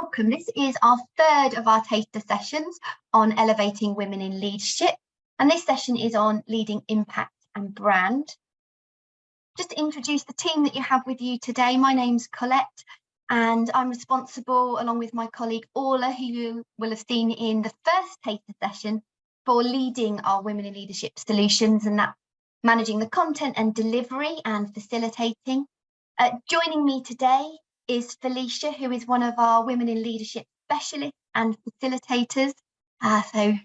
welcome. This is our third of our taster sessions on elevating women in leadership. And this session is on leading impact and brand. Just to introduce the team that you have with you today, my name's Colette, and I'm responsible, along with my colleague Orla, who you will have seen in the first taster session, for leading our Women in Leadership solutions, and that managing the content and delivery and facilitating. Joining me today is Felicia, who is one of our Women in Leadership specialists and facilitators. Thanks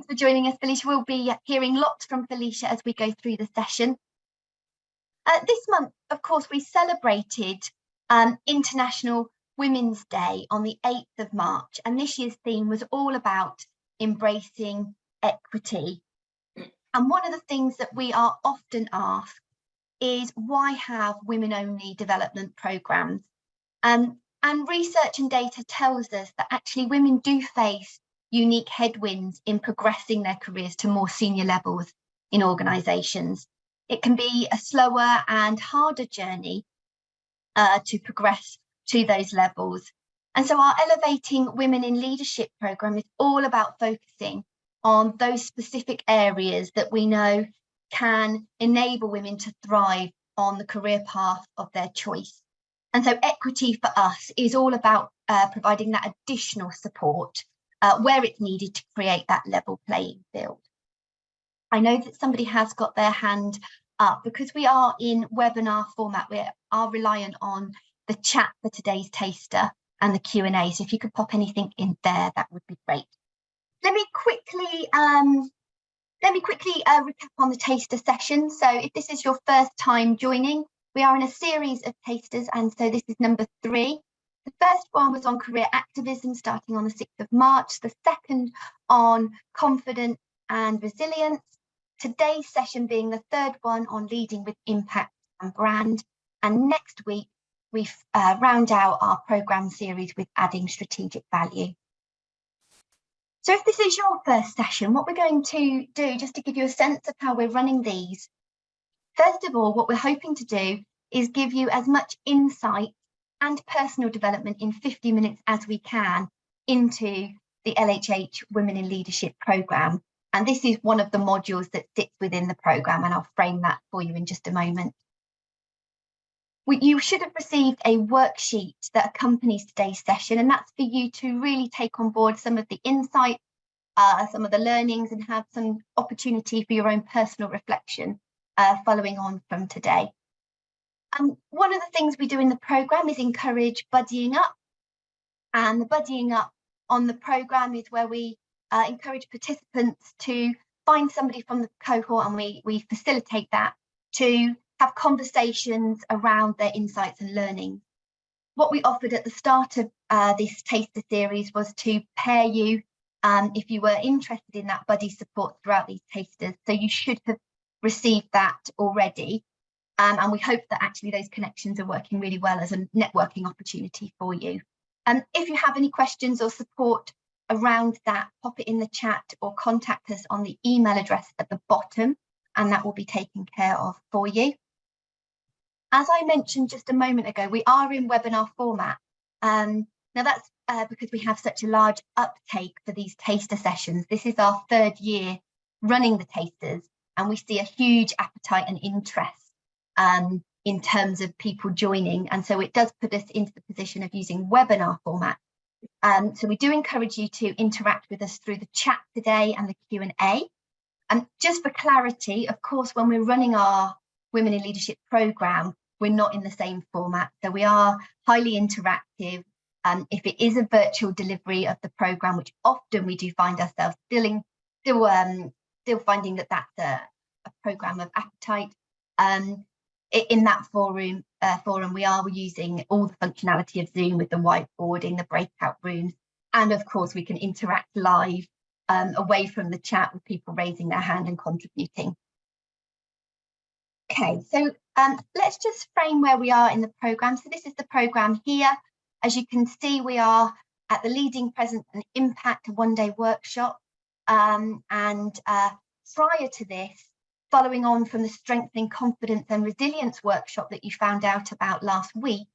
for joining us, Felicia. We'll be hearing lots from Felicia as we go through the session. This month, of course, we celebrated International Women's Day on the 8th of March, and this year's theme was all about embracing equity. And one of the things that we are often asked is, why have women-only development programmes? And research and data tells us that actually women do face unique headwinds in progressing their careers to more senior levels in organisations. It can be a slower and harder journey to progress to those levels. And so our Elevating Women in Leadership programme is all about focusing on those specific areas that we know can enable women to thrive on the career path of their choice. And so equity for us is all about providing that additional support where it's needed to create that level playing field. I know that somebody has got their hand up. Because we are in webinar format, we are reliant on the chat for today's taster and the Q&A. So if you could pop anything in there, that would be great. Let me quickly recap on the taster session. So if this is your first time joining, we are in a series of tasters, and so this is number 3. The first one was on career activism, starting on the 6th of March. The second on confidence and resilience. Today's session being the third one on leading with impact and brand. And next week, we round out our programme series with adding strategic value. So if this is your first session, what we're going to do, just to give you a sense of how we're running these, first of all, what we're hoping to do is give you as much insight and personal development in 50 minutes as we can into the LHH Women in Leadership programme. And this is one of the modules that sits within the programme, and I'll frame that for you in just a moment. You should have received a worksheet that accompanies today's session, and that's for you to really take on board some of the insights, some of the learnings, and have some opportunity for your own personal reflection following on from today. And one of the things we do in the programme is encourage buddying up. And the buddying up on the programme is where we encourage participants to find somebody from the cohort, and we facilitate that to have conversations around their insights and learning. What we offered at the start of this taster series was to pair you if you were interested in that buddy support throughout these tasters. So you should have received that already. And we hope that actually those connections are working really well as a networking opportunity for you. If you have any questions or support around that, pop it in the chat or contact us on the email address at the bottom, and that will be taken care of for you. As I mentioned just a moment ago, we are in webinar format. Now that's because we have such a large uptake for these taster sessions. This is our third year running the tasters, and we see a huge appetite and interest in terms of people joining. And so it does put us into the position of using webinar format. So we do encourage you to interact with us through the chat today and the Q&A. And just for clarity, of course, when we're running our Women in Leadership programme, we're not in the same format. So we are highly interactive. If it is a virtual delivery of the programme, which often we do find ourselves still finding that that's a programme of appetite, in that forum, we are using all the functionality of Zoom with the whiteboarding, the breakout rooms, and of course we can interact live away from the chat with people raising their hand and contributing. Okay, so let's just frame where we are in the programme. So this is the programme here. As you can see, we are at the Leading Presence and Impact, a one-day workshop. And prior to this, following on from the Strengthening Confidence and Resilience workshop that you found out about last week,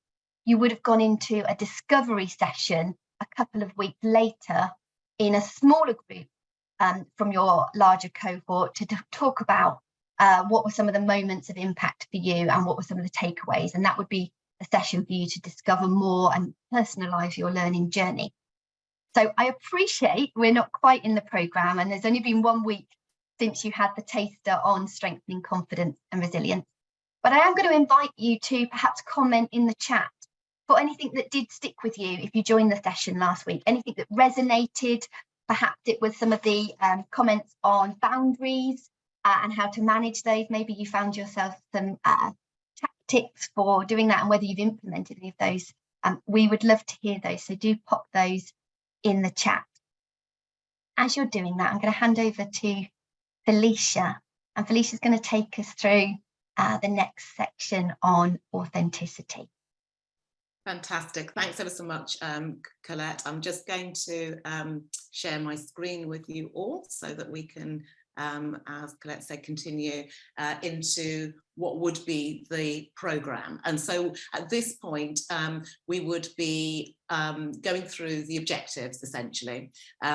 you would have gone into a discovery session a couple of weeks later in a smaller group from your larger cohort to talk about what were some of the moments of impact for you and what were some of the takeaways. And that would be a session for you to discover more and personalise your learning journey. So I appreciate we're not quite in the programme and there's only been 1 week since you had the taster on strengthening confidence and resilience. But I am going to invite you to perhaps comment in the chat for anything that did stick with you if you joined the session last week, anything that resonated. Perhaps it was some of the comments on boundaries and how to manage those. Maybe you found yourself some tactics for doing that and whether you've implemented any of those. We would love to hear those, so do pop those in the chat. As you're doing that, I'm going to hand over to Felicia, and Felicia's going to take us through the next section on authenticity. Fantastic. Thanks ever so much, Colette. I'm just going to share my screen with you all so that we can, as Colette said, continue into what would be the programme. And so at this point, we would be going through the objectives, essentially.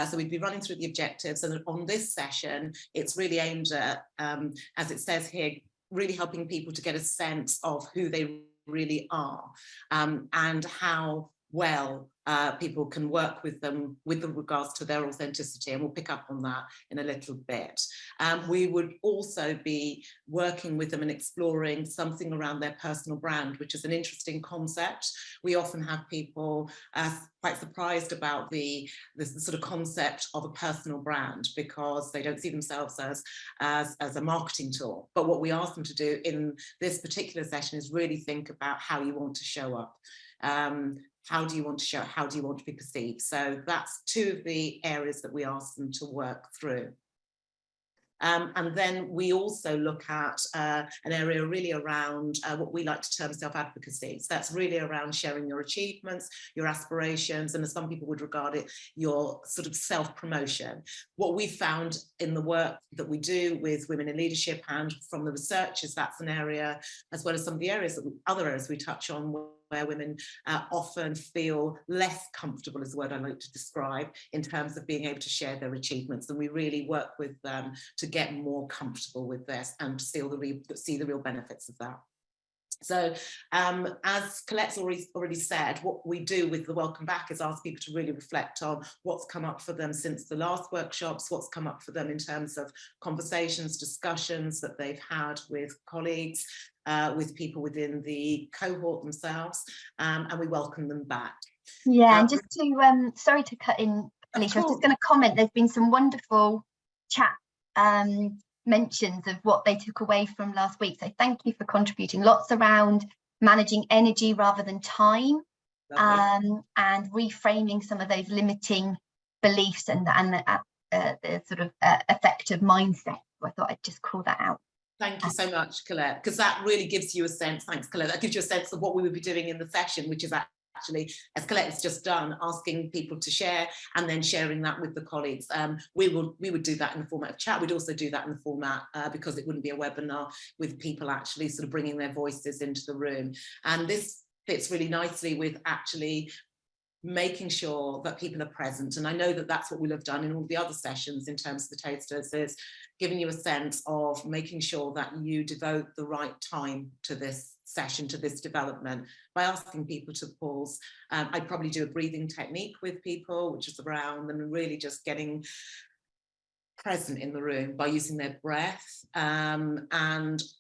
So we'd be running through the objectives, and on this session, it's really aimed at, as it says here, really helping people to get a sense of who they really are and how well people can work with them with regards to their authenticity, and we'll pick up on that in a little bit. We would also be working with them and exploring something around their personal brand, which is an interesting concept. We often have people quite surprised about the sort of concept of a personal brand because they don't see themselves as a marketing tool. But what we ask them to do in this particular session is really think about how you want to show up. How do you want to show? How do you want to be perceived? So that's two of the areas that we ask them to work through. And then we also look at an area really around what we like to term self-advocacy. So that's really around sharing your achievements, your aspirations, and as some people would regard it, your sort of self-promotion. What we found in the work that we do with women in leadership and from the research is that's an area, as well as some of the areas that other areas we touch on, where women often feel less comfortable, is the word I like to describe, in terms of being able to share their achievements. And we really work with them to get more comfortable with this and to see the real benefits of that. So as Colette's already said, what we do with the Welcome Back is ask people to really reflect on what's come up for them since the last workshops, what's come up for them in terms of conversations, discussions that they've had with colleagues, with people within the cohort themselves, and we welcome them back. Yeah, and just to, sorry to cut in, Felicia, I was just going to comment, there's been some wonderful chat mentions of what they took away from last week. So thank you for contributing. Lots around managing energy rather than time, and reframing some of those limiting beliefs and the sort of effective mindset. So I thought I'd just call that out. Thank you so much, Colette, because that really gives you a sense, thanks Colette, that gives you a sense of what we would be doing in the session, which is actually, as Colette has just done, asking people to share and then sharing that with the colleagues. We would do that in the format of chat. We'd also do that in the format, because it wouldn't be a webinar, with people actually sort of bringing their voices into the room. And this fits really nicely with actually making sure that people are present. And I know that that's what we'll have done in all the other sessions in terms of the tasters, is giving you a sense of making sure that you devote the right time to this session, to this development, by asking people to pause. I'd probably do a breathing technique with people, which is around them and really just getting present in the room by using their breath, and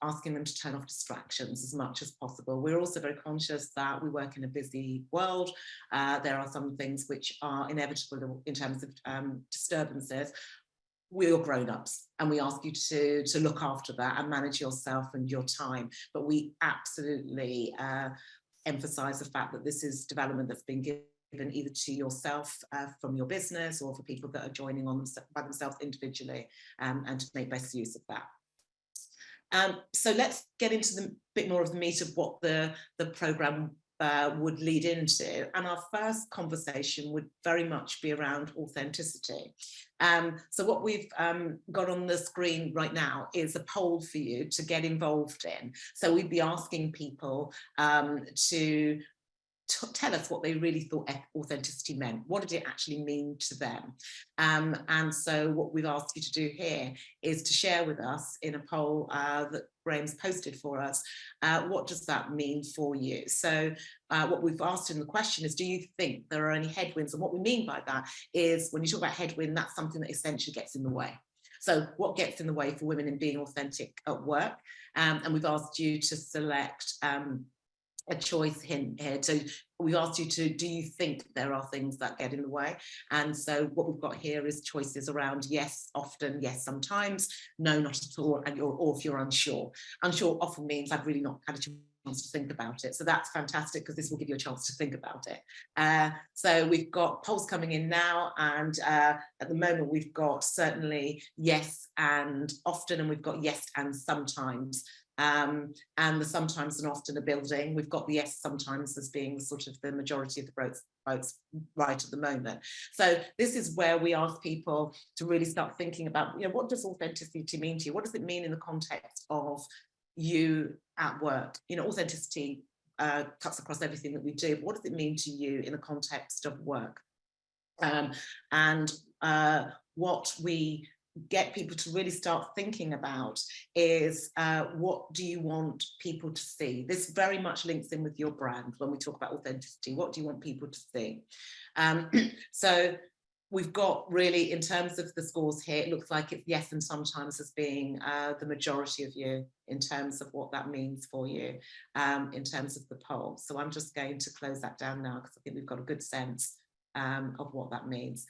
asking them to turn off distractions as much as possible. We're also very conscious that we work in a busy world. There are some things which are inevitable in terms of disturbances. We're grown-ups and we ask you to look after that and manage yourself and your time. But we absolutely emphasize the fact that this is development that's been given either to yourself from your business, or for people that are joining on by themselves individually, and to make best use of that. So let's get into the bit more of the meat of what the programme would lead into. And our first conversation would very much be around authenticity. So what we've got on the screen right now is a poll for you to get involved in. So we'd be asking people to tell us what they really thought authenticity meant. What did it actually mean to them? And so what we've asked you to do here is to share with us in a poll that Graham's posted for us, what does that mean for you? So what we've asked in the question is, do you think there are any headwinds? And what we mean by that is, when you talk about headwind, that's something that essentially gets in the way. So what gets in the way for women in being authentic at work? And we've asked you to select a choice here. So we asked you to, do you think there are things that get in the way? And so what we've got here is choices around yes, often, yes, sometimes, no, not at all, and or if you're unsure. Unsure often means I've really not had a chance to think about it. So that's fantastic, because this will give you a chance to think about it. So we've got polls coming in now, and at the moment we've got certainly yes and often, and we've got yes and sometimes. And the sometimes and often are building. We've got the yes sometimes as being sort of the majority of the votes right at the moment. So this is where we ask people to really start thinking about, what does authenticity mean to you? What does it mean in the context of you at work? Authenticity cuts across everything that we do. But what does it mean to you in the context of work? And what we get people to really start thinking about is, what do you want people to see? This very much links in with your brand when we talk about authenticity. What do you want people to see? So we've got, really, in terms of the scores here, it looks like it's yes and sometimes as being the majority of you in terms of what that means for you, in terms of the poll. So I'm just going to close that down now, because I think we've got a good sense of what that means.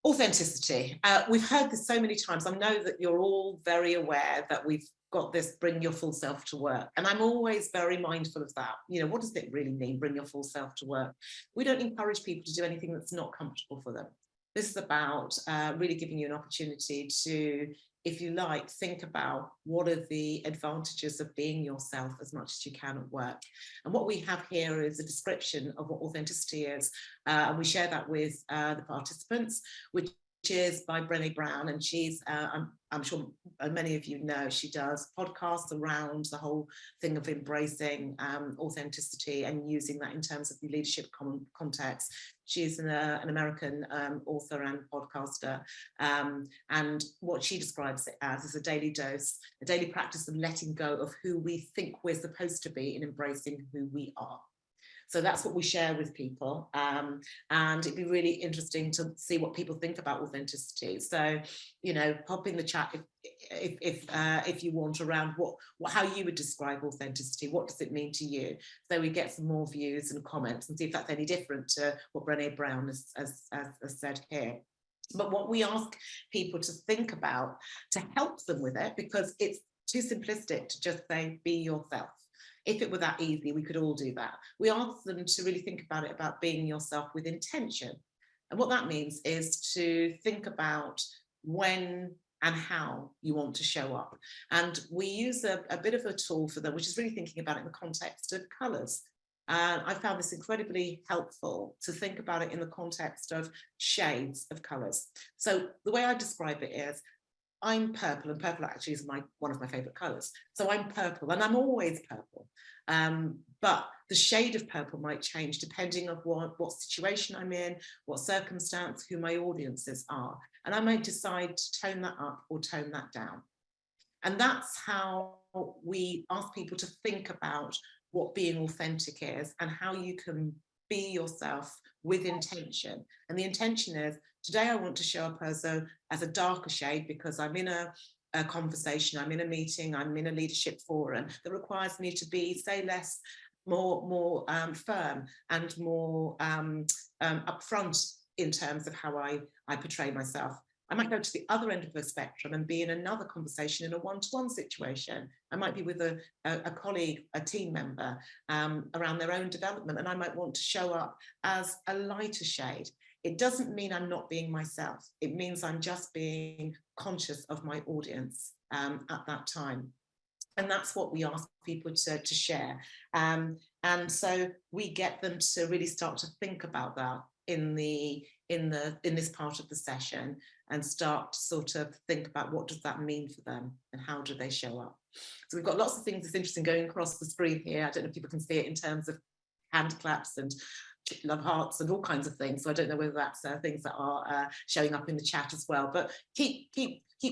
Authenticity. We've heard this so many times. I know that you're all very aware that we've got this bring your full self to work, and I'm always very mindful of that. What does it really mean, bring your full self to work? We don't encourage people to do anything that's not comfortable for them. This is about really giving you an opportunity to, if you like, think about what are the advantages of being yourself as much as you can at work. And what we have here is a description of what authenticity is, and we share that with the participants, which is by Brené Brown, and she's, I'm sure many of you know, she does podcasts around the whole thing of embracing authenticity and using that in terms of the leadership context. She's an American author and podcaster, and what she describes it as is a daily dose, a daily practice of letting go of who we think we're supposed to be and embracing who we are. So that's what we share with people, and it'd be really interesting to see what people think about authenticity. So, pop in the chat if you want, around how you would describe authenticity. What does it mean to you? So we get some more views and comments, and see if that's any different to what Brené Brown has said here. But what we ask people to think about to help them with it, because it's too simplistic to just say, be yourself. If it were that easy, we could all do that. We ask them to really think about it, about being yourself with intention. And what that means is to think about when and how you want to show up. And we use a bit of a tool for them, which is really thinking about it in the context of colours. I found this incredibly helpful to think about it in the context of shades of colours. So the way I describe it is, I'm purple, and purple actually is one of my favourite colours. So I'm purple, and I'm always purple. But the shade of purple might change depending on what situation I'm in, what circumstance, who my audiences are. And I might decide to tone that up or tone that down. And that's how we ask people to think about what being authentic is, and how you can be yourself with intention. And the intention is, today I want to show up as a darker shade because I'm in a conversation, I'm in a meeting, I'm in a leadership forum that requires me to be, say, more firm and more upfront in terms of how I portray myself. I might go to the other end of the spectrum and be in another conversation in a one-to-one situation. I might be with a colleague, a team member, around their own development, and I might want to show up as a lighter shade. It doesn't mean I'm not being myself. It means I'm just being conscious of my audience at that time. And that's what we ask people to share. And so we get them to really start to think about that in this part of the session, and start to sort of think about what does that mean for them and how do they show up. So we've got lots of things that's interesting going across the screen here. I don't know if people can see it in terms of hand claps and love hearts and all kinds of things. So I don't know whether that's things that are showing up in the chat as well, but keep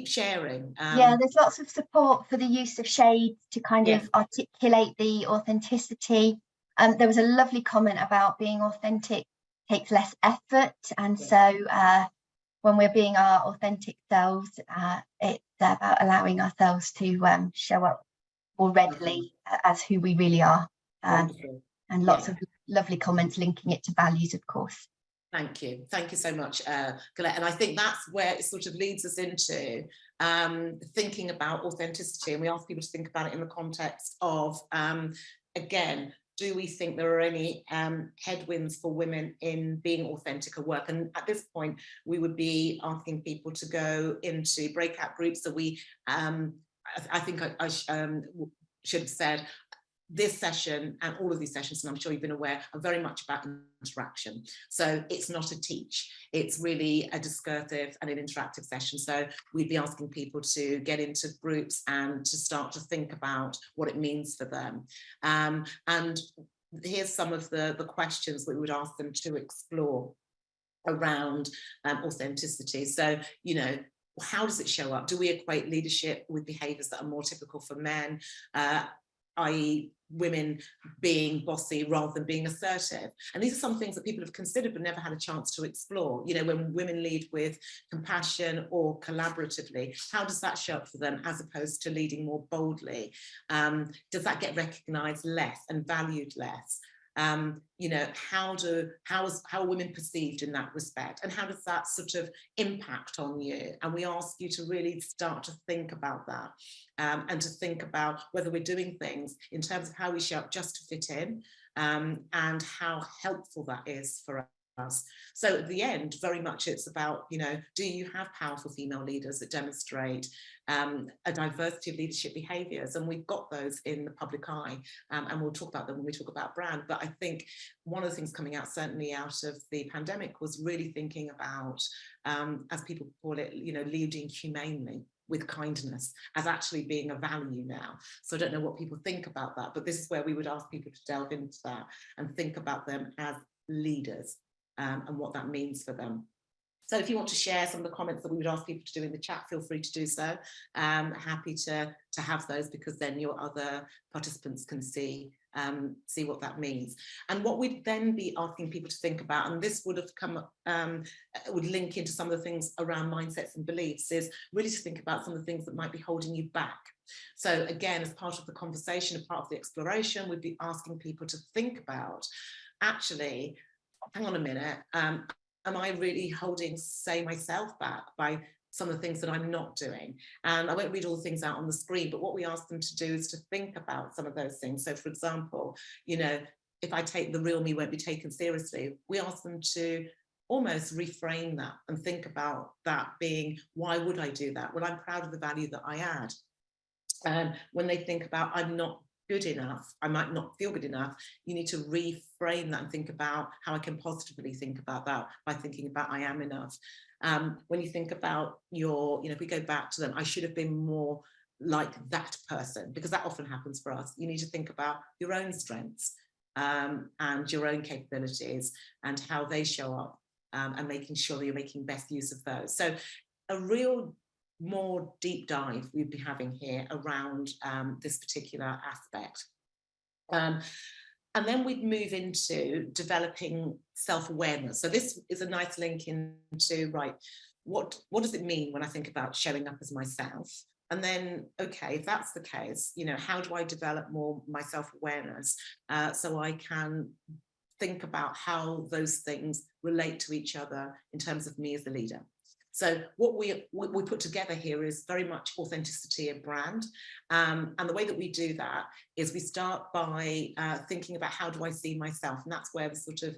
sharing. Yeah, there's lots of support for the use of shades to kind Yes. of articulate the authenticity. There was a lovely comment about being authentic takes less effort, and so when we're being our authentic selves, it's about allowing ourselves to show up more readily as who we really are. And lots of lovely comments linking it to values, of course. Thank you so much, Colette. And I think that's where it sort of leads us into thinking about authenticity, and we ask people to think about it in the context of, again, do we think there are any headwinds for women in being authentic at work? And at this point, we would be asking people to go into breakout groups. So we, I think I should have said, this session and all of these sessions, and I'm sure you've been aware, are very much about interaction. So it's not a teach, it's really a discursive and an interactive session. So we'd be asking people to get into groups and to start to think about what it means for them. And here's some of the questions that we would ask them to explore around authenticity. So, you know, how does it show up? Do we equate leadership with behaviours that are more typical for men? I.e. women being bossy rather than being assertive. And these are some things that people have considered but never had a chance to explore. You know, when women lead with compassion or collaboratively, how does that show up for them as opposed to leading more boldly? Does that get recognised less and valued less? You know, how are women perceived in that respect, and how does that sort of impact on you? And we ask you to really start to think about that, and to think about whether we're doing things in terms of how we show up just to fit in, and how helpful that is for us. So at the end, very much it's about, you know, do you have powerful female leaders that demonstrate a diversity of leadership behaviours? And we've got those in the public eye, and we'll talk about them when we talk about brand. But I think one of the things coming out, certainly out of the pandemic, was really thinking about, as people call it, you know, leading humanely, with kindness, as actually being a value now. So I don't know what people think about that, but this is where we would ask people to delve into that and think about them as leaders, and what that means for them. So if you want to share some of the comments that we would ask people to do in the chat, feel free to do so. Happy to have those, because then your other participants can see what that means. And what we'd then be asking people to think about, and this would have come would link into some of the things around mindsets and beliefs, is really to think about some of the things that might be holding you back. So again, as part of the conversation, as part of the exploration, we'd be asking people to think about, actually, hang on a minute, am I really holding, say, myself back by some of the things that I'm not doing? And I won't read all the things out on the screen, but what we ask them to do is to think about some of those things. So for example, you know, if I take the real me won't be taken seriously, we ask them to almost reframe that and think about that being, why would I do that? Well, I'm proud of the value that I add. When they think about, I'm not good enough, I might not feel good enough, you need to reframe that and think about how I can positively think about that by thinking about I am enough. When you think about your, you know, if we go back to them, I should have been more like that person, because that often happens for us. You need to think about your own strengths, and your own capabilities and how they show up, and making sure that you're making best use of those. So a real more deep dive we'd be having here around this particular aspect. And then we'd move into developing self-awareness. So this is a nice link into, right, what does it mean when I think about showing up as myself? And then, okay, if that's the case, you know, how do I develop more my self-awareness, so I can think about how those things relate to each other in terms of me as a leader? So what we put together here is very much authenticity of brand. And the way that we do that is we start by thinking about, how do I see myself? And that's where the sort of,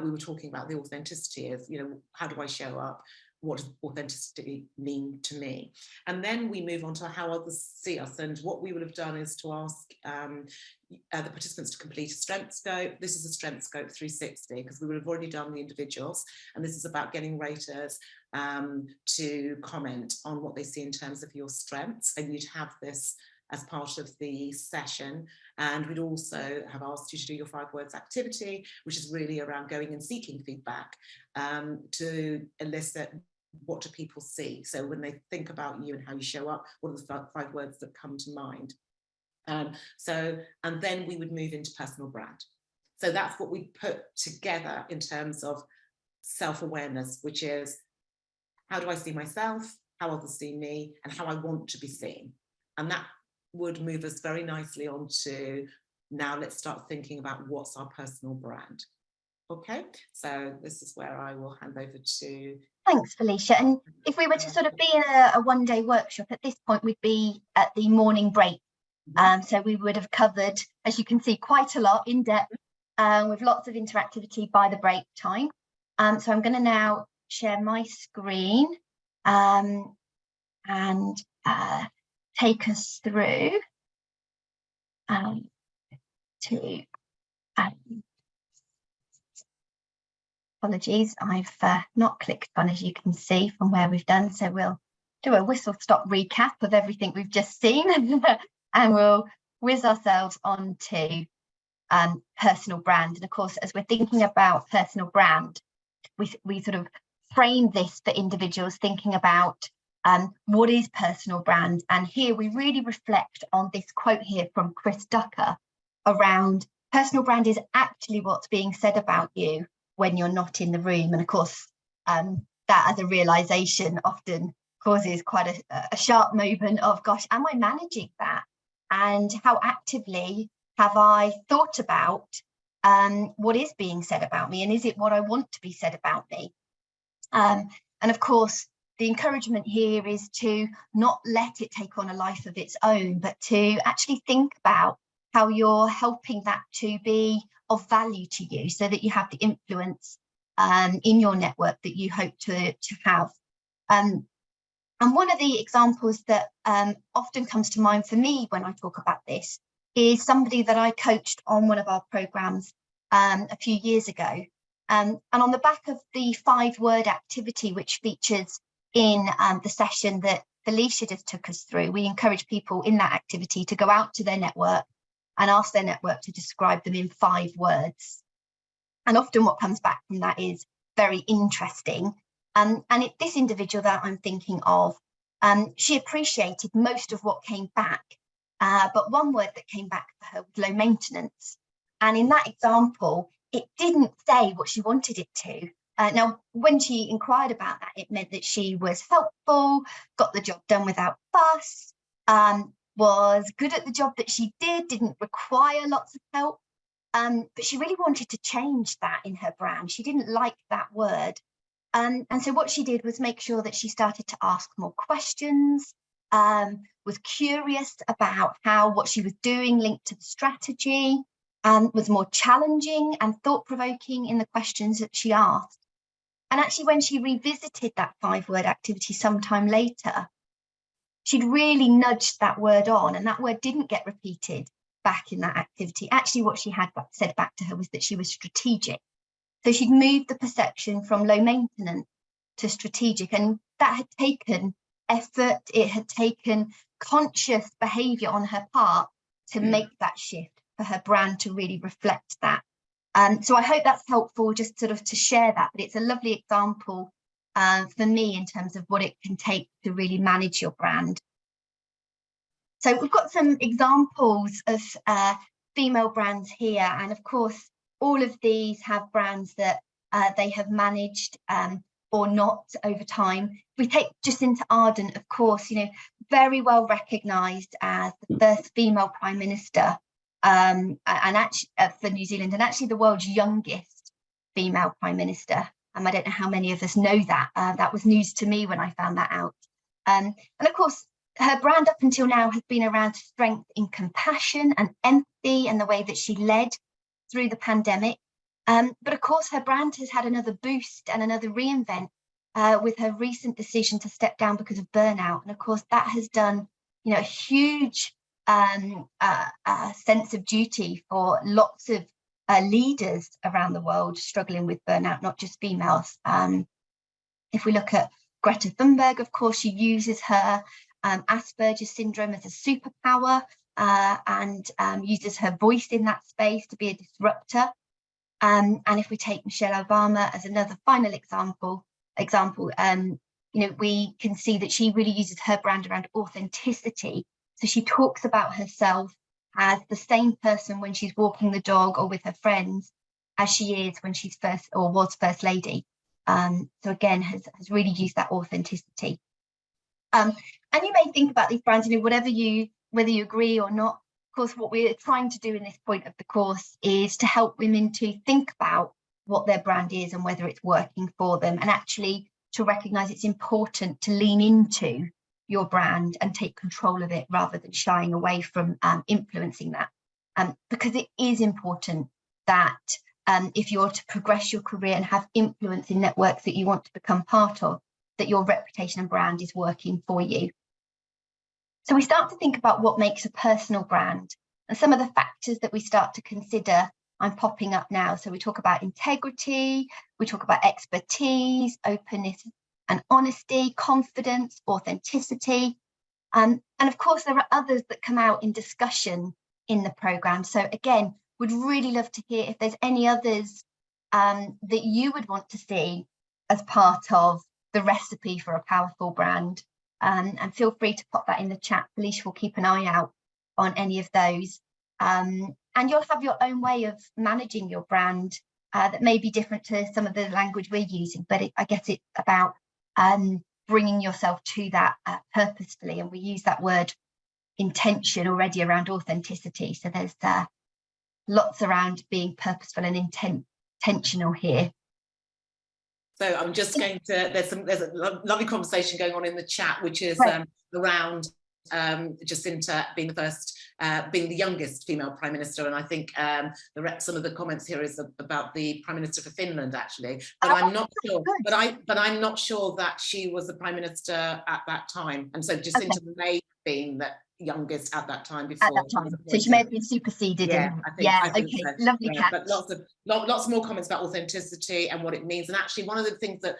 we were talking about the authenticity is, you know, how do I show up? What does authenticity mean to me? And then we move on to how others see us. And what we would have done is to ask the participants to complete a strength scope. This is a strength scope 360, because we would have already done the individuals. And this is about getting raters to comment on what they see in terms of your strengths. And you'd have this as part of the session. And we'd also have asked you to do your 5 words activity, which is really around going and seeking feedback to elicit what do people see. So when they think about you and how you show up, what are the 5 words that come to mind? And then we would move into personal brand. So that's what we put together in terms of self-awareness, which is how do I see myself, how others see me, and how I want to be seen. And that would move us very nicely on to now let's start thinking about what's our personal brand. Okay, so this is where I will hand over to... Thanks, Felicia. And if we were to sort of be in a one-day workshop, at this point we'd be at the morning break. So we would have covered, as you can see, quite a lot in depth with lots of interactivity by the break time. So I'm going to now share my screen and take us through to... apologies, I've not clicked on, as you can see from where we've done, so we'll do a whistle-stop recap of everything we've just seen and we'll whiz ourselves on to personal brand. And of course, as we're thinking about personal brand, we sort of frame this for individuals thinking about what is personal brand. And here we really reflect on this quote here from Chris Ducker around personal brand is actually what's being said about you when you're not in the room. And of course, that as a realization often causes quite a sharp moment of, gosh, am I managing that? And how actively have I thought about what is being said about me? And is it what I want to be said about me? And of course, the encouragement here is to not let it take on a life of its own, but to actually think about how you're helping that to be of value to you so that you have the influence in your network that you hope to have. And one of the examples that often comes to mind for me when I talk about this is somebody that I coached on one of our programs a few years ago. And on the back of the 5-word activity, which features in the session that Felicia just took us through, we encourage people in that activity to go out to their network and ask their network to describe them in 5 words. And often what comes back from that is very interesting. And this individual that I'm thinking of, she appreciated most of what came back, but one word that came back for her was low maintenance. And in that example, it didn't say what she wanted it to. Now, when she inquired about that, it meant that she was helpful, got the job done without fuss, was good at the job that she did, didn't require lots of help. But she really wanted to change that in her brand. She didn't like that word. And so what she did was make sure that she started to ask more questions, was curious about how what she was doing linked to the strategy, was more challenging and thought-provoking in the questions that she asked. And actually, when she revisited that 5-word activity sometime later, she'd really nudged that word on, and that word didn't get repeated back in that activity. Actually, what she had said back to her was that she was strategic. So she'd moved the perception from low maintenance to strategic, and that had taken effort. It had taken conscious behaviour on her part to make that shift for her brand to really reflect that. So I hope that's helpful, just sort of to share that, but it's a lovely example for me in terms of what it can take to really manage your brand. So we've got some examples of female brands here, and of course all of these have brands that they have managed or not over time. If we take Jacinta Ardern, of course, you know, very well recognised as the first female Prime Minister and actually for New Zealand, and actually the world's youngest female Prime Minister. I don't know how many of us know that. That was news to me when I found that out. And of course, her brand up until now has been around strength in compassion and empathy and the way that she led through the pandemic. But of course, her brand has had another boost and another reinvent with her recent decision to step down because of burnout. And of course, that has done, you know, a huge sense of duty for lots of leaders around the world struggling with burnout, not just females. If we look at Greta Thunberg, of course, she uses her Asperger's syndrome as a superpower, and uses her voice in that space to be a disruptor. And if we take Michelle Obama as another final example, we can see that she really uses her brand around authenticity. So she talks about herself as the same person when she's walking the dog or with her friends as she is when she's was first lady. So again, has really used that authenticity. And you may think about these brands, whether you agree or not. Of course, what we're trying to do in this point of the course is to help women to think about what their brand is and whether it's working for them, and actually to recognise it's important to lean into your brand and take control of it rather than shying away from influencing that. Because it is important that if you're to progress your career and have influence in networks that you want to become part of, that your reputation and brand is working for you. So we start to think about what makes a personal brand, and some of the factors that we start to consider I'm popping up now. So we talk about integrity, we talk about expertise, openness and honesty, confidence, authenticity. And of course, there are others that come out in discussion in the programme. So again, would really love to hear if there's any others that you would want to see as part of the recipe for a powerful brand. And feel free to pop that in the chat. Felicia will keep an eye out on any of those. And you'll have your own way of managing your brand that may be different to some of the language we're using, but I guess it's about bringing yourself to that purposefully. And we use that word intention already around authenticity. So there's lots around being purposeful and intentional here. So I'm just going to, there's a lovely conversation going on in the chat, which is around Jacinta being being the youngest female prime minister, and I think some of the comments here is about the prime minister for Finland, actually. But I'm not sure. But I'm not sure that she was the prime minister at that time, and so Jacinta may have been the youngest at that time before. At that time, so she may have been superseded. Yeah, I think okay, so. Lovely catch. But lots more comments about authenticity and what it means. And actually, one of the things that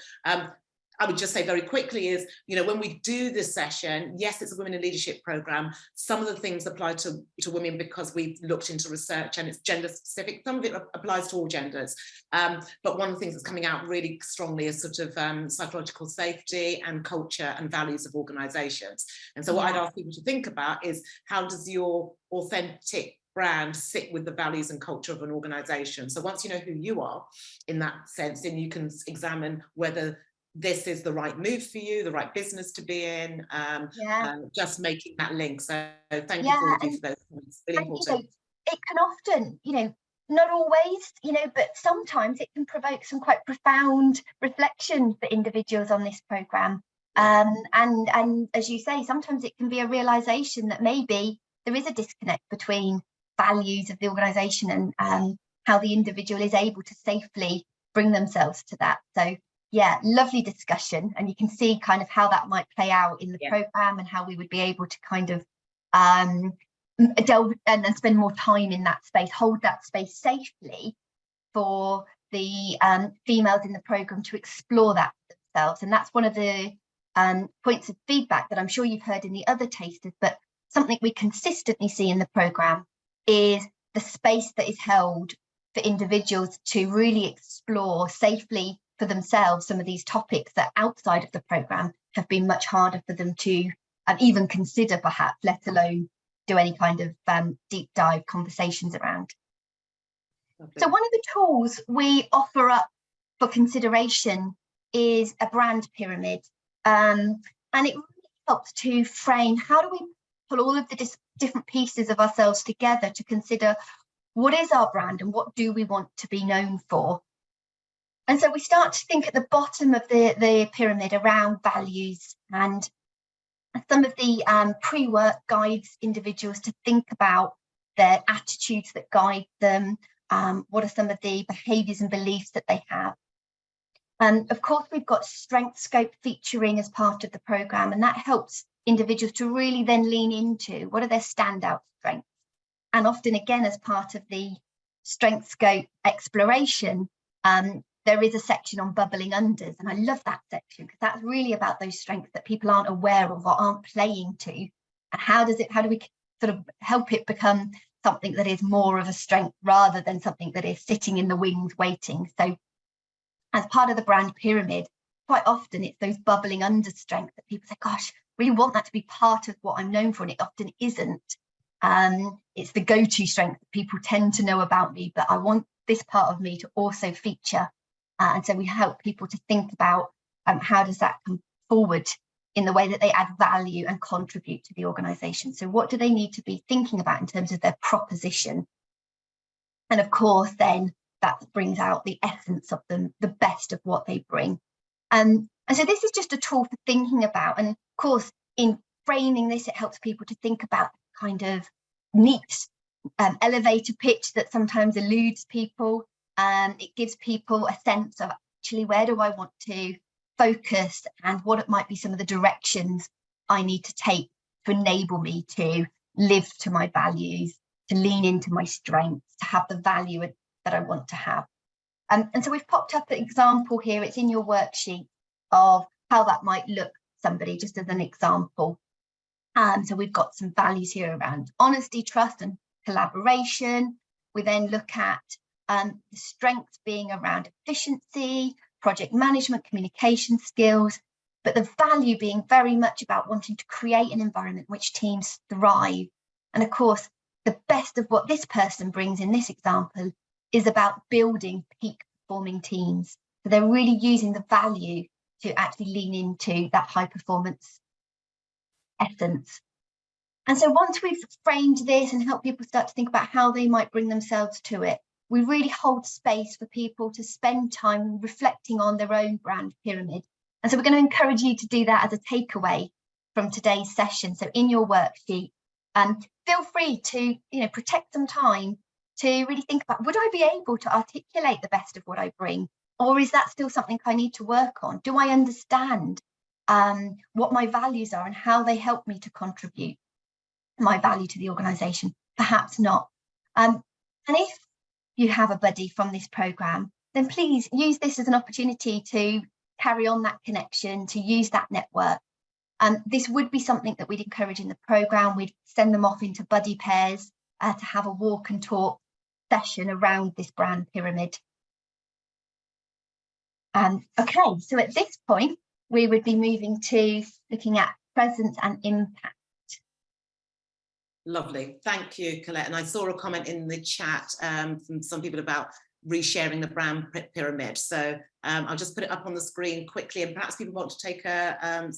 I would just say very quickly is, when we do this session, yes, it's a women in leadership program. Some of the things apply to women because we've looked into research and it's gender specific. Some of it applies to all genders. But one of the things that's coming out really strongly is sort of psychological safety and culture and values of organisations. And so what I'd ask people to think about is, how does your authentic brand sit with the values and culture of an organisation? So once you know who you are in that sense, then you can examine whether this is the right move for you, the right business to be in, just making that link. So thank you for all of you for those comments. Really important. It can often, not always, but sometimes it can provoke some quite profound reflection for individuals on this programme. And as you say, sometimes it can be a realisation that maybe there is a disconnect between values of the organisation and how the individual is able to safely bring themselves to that. So yeah, lovely discussion, and you can see kind of how that might play out in the programme and how we would be able to kind of delve and then spend more time in that space, hold that space safely for the females in the programme to explore that themselves. And that's one of the points of feedback that I'm sure you've heard in the other tasters, but something we consistently see in the programme is the space that is held for individuals to really explore safely for themselves some of these topics that outside of the programme have been much harder for them to even consider, perhaps, let alone do any kind of deep dive conversations around. Okay. So one of the tools we offer up for consideration is a brand pyramid, and it really helps to frame how do we pull all of the different pieces of ourselves together to consider what is our brand and what do we want to be known for. And so we start to think at the bottom of the pyramid around values, and some of the pre-work guides individuals to think about their attitudes that guide them, what are some of the behaviours and beliefs that they have. Of course, we've got strength scope featuring as part of the programme, and that helps individuals to really then lean into what are their standout strengths. And often, again, as part of the strength scope exploration, there is a section on bubbling unders, and I love that section because that's really about those strengths that people aren't aware of or aren't playing to, and how do we sort of help it become something that is more of a strength rather than something that is sitting in the wings waiting. So as part of the brand pyramid, quite often it's those bubbling under strengths that people say, gosh, really want that to be part of what I'm known for, and it often isn't. It's the go-to strength that people tend to know about me, but I want this part of me to also feature. And so we help people to think about how does that come forward in the way that they add value and contribute to the organisation. So what do they need to be thinking about in terms of their proposition? And of course, then that brings out the essence of them, the best of what they bring. And so this is just a tool for thinking about. And of course, in framing this, it helps people to think about kind of neat elevator pitch that sometimes eludes people. It gives people a sense of actually, where do I want to focus, and what it might be some of the directions I need to take to enable me to live to my values, to lean into my strengths, to have the value that I want to have. And so we've popped up an example here. It's in your worksheet of how that might look somebody, just as an example. So we've got some values here around honesty, trust and collaboration. We then look at the strengths being around efficiency, project management, communication skills, but the value being very much about wanting to create an environment in which teams thrive. And of course, the best of what this person brings in this example is about building peak performing teams. So they're really using the value to actually lean into that high performance essence. And so once we've framed this and helped people start to think about how they might bring themselves to it, we really hold space for people to spend time reflecting on their own brand pyramid. And so we're going to encourage you to do that as a takeaway from today's session. So in your worksheet, feel free to protect some time to really think about, would I be able to articulate the best of what I bring? Or is that still something I need to work on? Do I understand what my values are and how they help me to contribute my value to the organisation? Perhaps not. And if you have a buddy from this programme, then please use this as an opportunity to carry on that connection, to use that network. This would be something that we'd encourage in the programme. We'd send them off into buddy pairs to have a walk and talk session around this brand pyramid. Okay, so at this point, we would be moving to looking at presence and impact. Lovely, thank you, Colette. And I saw a comment in the chat from some people about resharing the brand pyramid. So I'll just put it up on the screen quickly, and perhaps people want to take a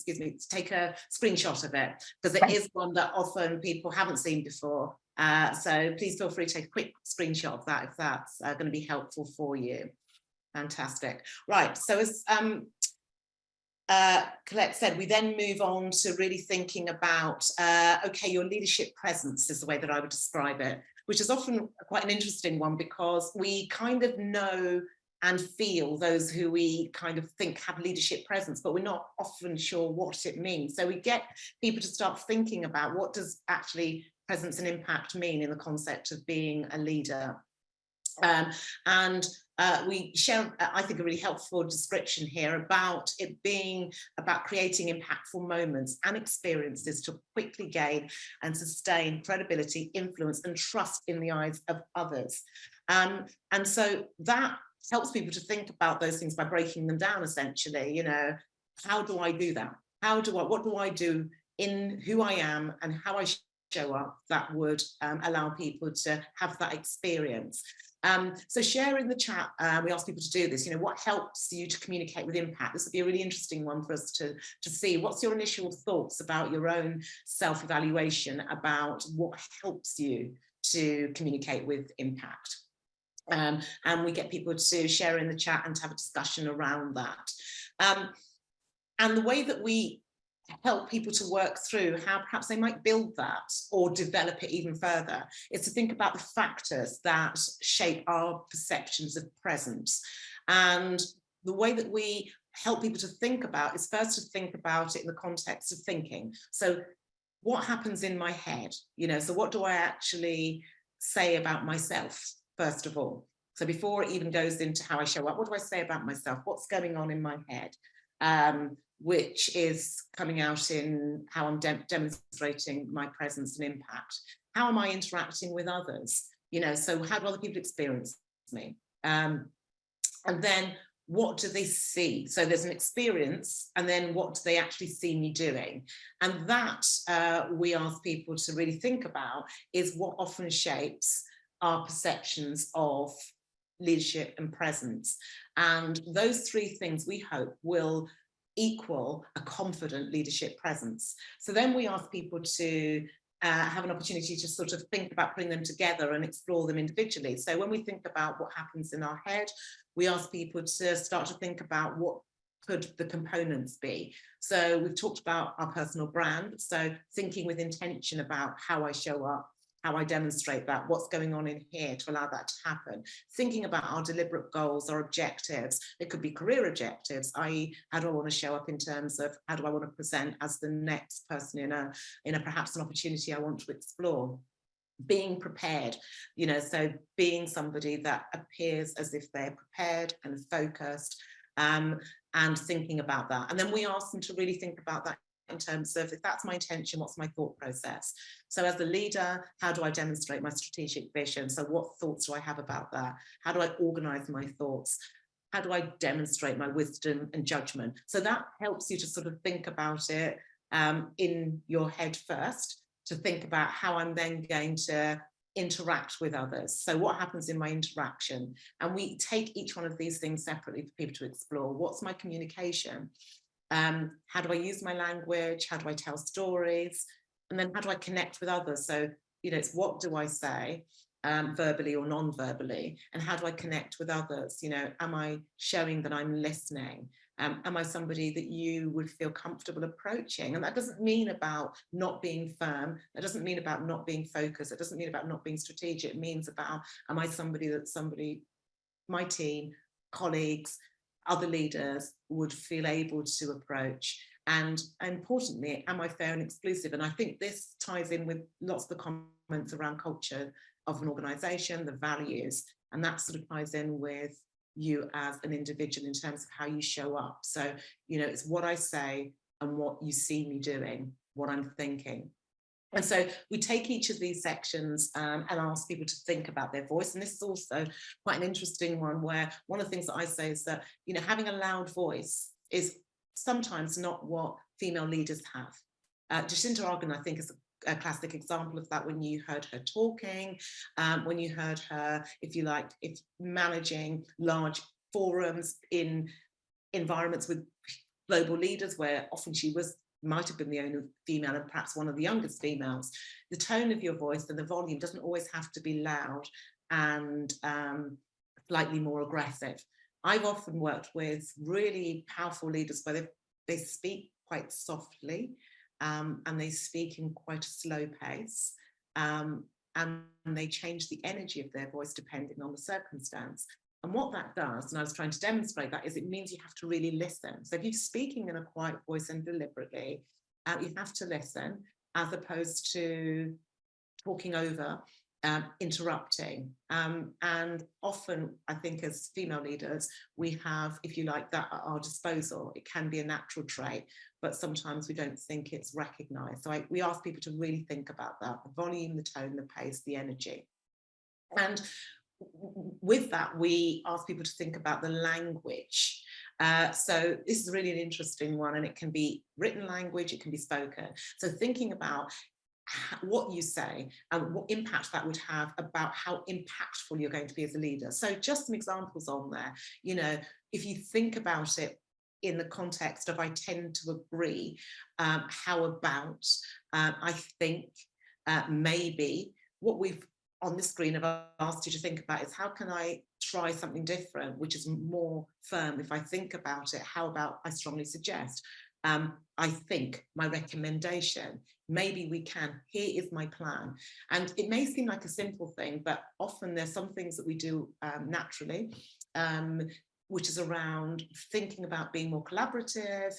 take a screenshot of it, because it is one that often people haven't seen before. So please feel free to take a quick screenshot of that if that's going to be helpful for you. Fantastic. Right, so as Colette said, we then move on to really thinking about, okay, your leadership presence is the way that I would describe it, which is often quite an interesting one, because we kind of know and feel those who we kind of think have leadership presence, but we're not often sure what it means. So we get people to start thinking about, what does actually presence and impact mean in the concept of being a leader? We share, I think, a really helpful description here about it being about creating impactful moments and experiences to quickly gain and sustain credibility, influence and trust in the eyes of others. And so that helps people to think about those things by breaking them down, essentially. How do I do that? What do I do in who I am and how I show up that would allow people to have that experience? So share in the chat, we ask people to do this, what helps you to communicate with impact? This would be a really interesting one for us to see. What's your initial thoughts about your own self-evaluation about what helps you to communicate with impact? And we get people to share in the chat and to have a discussion around that. And the way that we help people to work through how perhaps they might build that or develop it even further is to think about the factors that shape our perceptions of presence. And the way that we help people to think about is first to think about it in the context of thinking. So what happens in my head? So what do I actually say about myself, first of all? So before it even goes into how I show up, what do I say about myself? What's going on in my head? Which is coming out in how I'm demonstrating my presence and impact. How am I interacting with others? You know, so how do other people experience me? And then what do they see? So there's an experience, and then what do they actually see me doing? And that we ask people to really think about is what often shapes our perceptions of leadership and presence. And those three things we hope will equal a confident leadership presence. So then we ask people to have an opportunity to sort of think about putting them together and explore them individually. So when we think about what happens in our head, we ask people to start to think about what could the components be. So we've talked about our personal brand, so thinking with intention about how I show up, how I demonstrate that, what's going on in here to allow that to happen. Thinking about our deliberate goals, our objectives. It could be career objectives, i.e. how do I want to show up in terms of how do I want to present as the next person in a perhaps an opportunity I want to explore. Being prepared, you know, so being somebody that appears as if they're prepared and focused, and thinking about that. And then we ask them to really think about that in terms of, if that's my intention, what's my thought process? So as a leader, how do I demonstrate my strategic vision? So what thoughts do I have about that? How do I organize my thoughts? How do I demonstrate my wisdom and judgment? So that helps you to sort of think about it in your head first, to think about how I'm then going to interact with others. So what happens in my interaction? And we take each one of these things separately for people to explore. What's my communication? How do I use my language? How do I tell stories? And then how do I connect with others? So, you know, it's what do I say, verbally or non-verbally, and how do I connect with others? You know, am I showing that I'm listening? Am I somebody that you would feel comfortable approaching? And that doesn't mean about not being firm. That doesn't mean about not being focused. It doesn't mean about not being strategic. It means about, am I somebody that my team, colleagues, other leaders would feel able to approach? And importantly, am I fair and exclusive? And I think this ties in with lots of the comments around culture of an organization, the values, and that sort of ties in with you as an individual in terms of how you show up. So, you know, it's what I say and what you see me doing, what I'm thinking. And so we take each of these sections and ask people to think about their voice. And this is also quite an interesting one, where one of the things that I say is that, you know, having a loud voice is sometimes not what female leaders have. Jacinta Ardern, I think, is a classic example of that. When you heard her talking, when you heard her, if you like, if managing large forums in environments with global leaders, where often she might have been the only female and perhaps one of the youngest females, the tone of your voice and the volume doesn't always have to be loud and slightly more aggressive. I've often worked with really powerful leaders where they speak quite softly, and they speak in quite a slow pace, and they change the energy of their voice depending on the circumstance. And what that does, and I was trying to demonstrate that, is it means you have to really listen. So if you're speaking in a quiet voice and deliberately, you have to listen, as opposed to talking over, interrupting. And often, I think, as female leaders, we have, if you like, that at our disposal. It can be a natural trait, but sometimes we don't think it's recognized. So we ask people to really think about that: the volume, the tone, the pace, the energy. And with that, we ask people to think about the language. So this is really an interesting one, and it can be written language, it can be spoken. So thinking about what you say and what impact that would have about how impactful you're going to be as a leader. So just some examples on there. You know, if you think about it in the context of I tend to agree, how about, I think, maybe, what we've on the screen have asked you to think about is, how can I try something different, which is more firm if I think about it? How about I strongly suggest? I think, my recommendation, maybe we can, here is my plan. And it may seem like a simple thing, but often there's some things that we do naturally, which is around thinking about being more collaborative,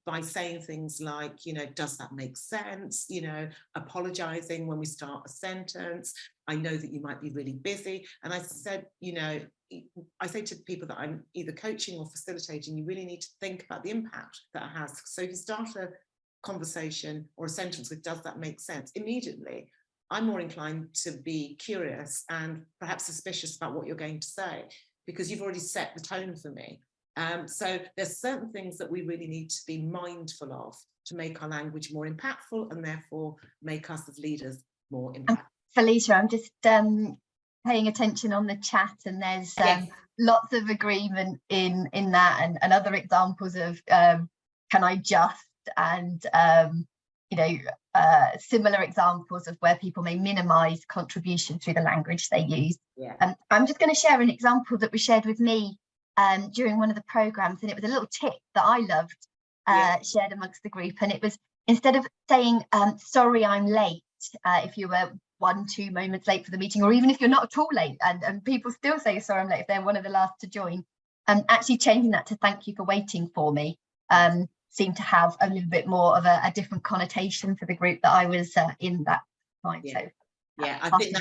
by saying things like, you know, does that make sense? You know, apologizing when we start a sentence. I know that you might be really busy. And I said, you know, I say to people that I'm either coaching or facilitating, you really need to think about the impact that it has. So if you start a conversation or a sentence with, does that make sense? Immediately, I'm more inclined to be curious and perhaps suspicious about what you're going to say, because you've already set the tone for me. So there's certain things that we really need to be mindful of to make our language more impactful, and therefore make us as leaders more impactful. Felicia, I'm just paying attention on the chat, and there's lots of agreement in that, and other examples of can I just, and similar examples of where people may minimize contribution through the language they use. I'm just going to share an example that was shared with me during one of the programs, and it was a little tip that I loved, shared amongst the group, and it was, instead of saying sorry I'm late, if you were 1-2 moments late for the meeting, or even if you're not at all late, and people still say sorry I'm late if they're one of the last to join, actually changing that to thank you for waiting for me seemed to have a little bit more of a different connotation for the group that I was in that time. So I think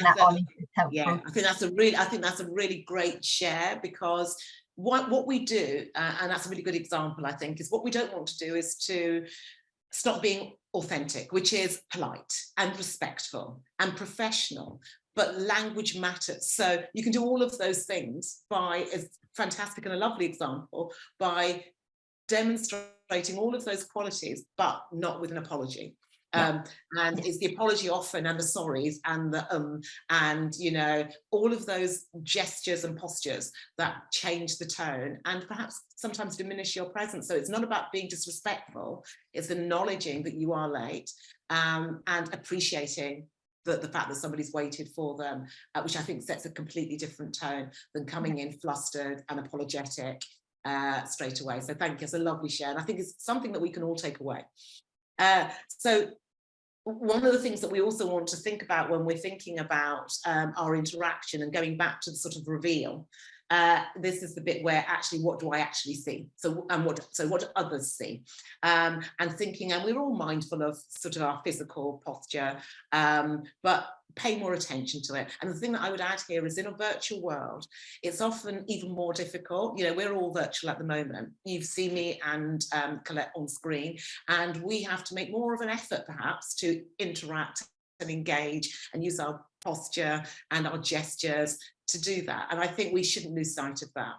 that's a really great share, because what we do, and that's a really good example, I think, is what we don't want to do is to stop being authentic, which is polite and respectful and professional, but language matters. So you can do all of those things by, as fantastic and a lovely example, by demonstrating all of those qualities, but not with an apology. And it's the apology often, and the sorries, and the and all of those gestures and postures that change the tone and perhaps sometimes diminish your presence. So it's not about being disrespectful, it's acknowledging that you are late, and appreciating the fact that somebody's waited for them, which I think sets a completely different tone than coming in flustered and apologetic straight away. So thank you, it's a lovely share, and I think it's something that we can all take away. So one of the things that we also want to think about when we're thinking about our interaction, and going back to the sort of reveal, this is the bit where actually, what do I actually see? So what do others see? And thinking, and we're all mindful of sort of our physical posture, but pay more attention to it. And the thing that I would add here is, in a virtual world, it's often even more difficult. We're all virtual at the moment. You've seen me and Colette on screen, and we have to make more of an effort perhaps to interact and engage and use our posture and our gestures to do that. And I think we shouldn't lose sight of that.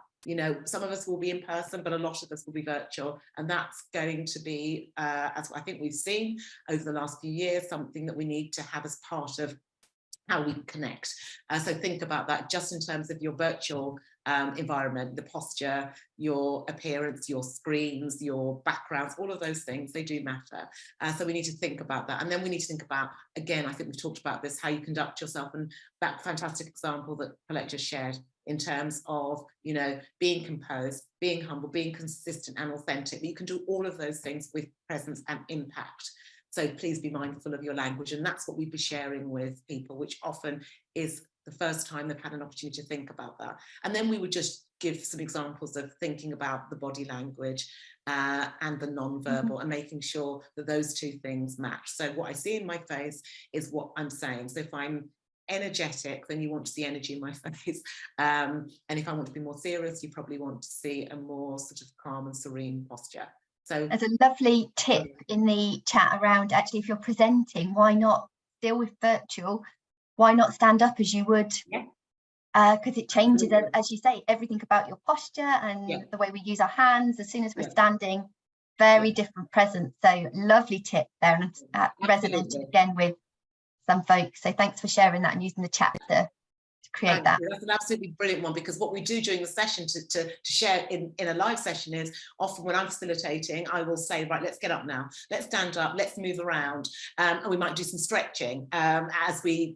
Some of us will be in person, but a lot of us will be virtual, and that's going to be, as I think we've seen over the last few years, something that we need to have as part of how we connect. So think about that just in terms of your virtual environment, the posture, your appearance, your screens, your backgrounds, all of those things, they do matter. So we need to think about that. And then we need to think about, again, I think we've talked about this, how you conduct yourself, and that fantastic example that Colette just shared in terms of, being composed, being humble, being consistent and authentic. You can do all of those things with presence and impact. So please be mindful of your language, and that's what we'd be sharing with people, which often is the first time they've had an opportunity to think about that. And then we would just give some examples of thinking about the body language and the non-verbal, and making sure that those two things match. So what I see in my face is what I'm saying. So if I'm energetic, then you want to see energy in my face. And if I want to be more serious, you probably want to see a more sort of calm and serene posture. So there's a lovely tip in the chat around, actually, if you're presenting, why not deal with virtual? Why not stand up as you would? Because it changes, as you say, everything about your posture and the way we use our hands. As soon as we're standing, very different presence. So lovely tip there, and resonated again with some folks. So thanks for sharing that and using the chat to create that. That's an absolutely brilliant one, because what we do during the session to share in a live session is, often when I'm facilitating, I will say, right, let's get up now, let's stand up, let's move around, and we might do some stretching as we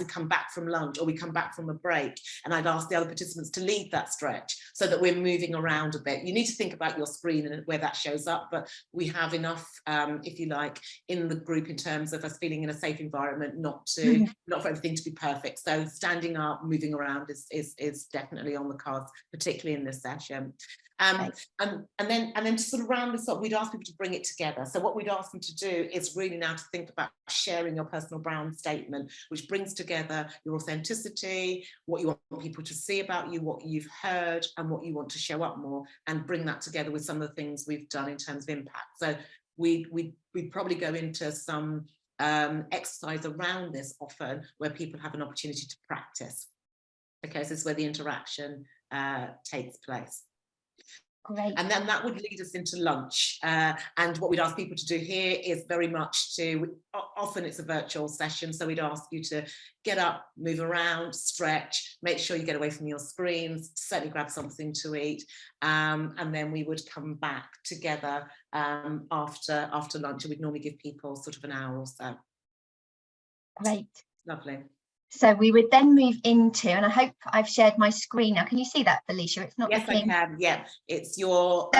come back from lunch, or we come back from a break, and I'd ask the other participants to lead that stretch so that we're moving around a bit. You need to think about your screen and where that shows up, but we have enough, if you like, in the group in terms of us feeling in a safe environment, not for everything to be perfect. So standing up, moving around is definitely on the cards, particularly in this session. And then to sort of round this up, we'd ask people to bring it together. So what we'd ask them to do is really now to think about sharing your personal brand statement, which brings together your authenticity, what you want people to see about you, what you've heard, and what you want to show up more, and bring that together with some of the things we've done in terms of impact. So we'd probably go into some exercise around this often, where people have an opportunity to practice. Okay, so this is where the interaction takes place. Great. And then that would lead us into lunch. And what we'd ask people to do here is very much often it's a virtual session, so we'd ask you to get up, move around, stretch, make sure you get away from your screens, certainly grab something to eat, and then we would come back together after lunch, and we'd normally give people sort of an hour or so. Great. Lovely. So we would then move into, and I hope I've shared my screen now. Can you see that, Felicia? It's not. Yes, looking... I can. Yeah, it's your.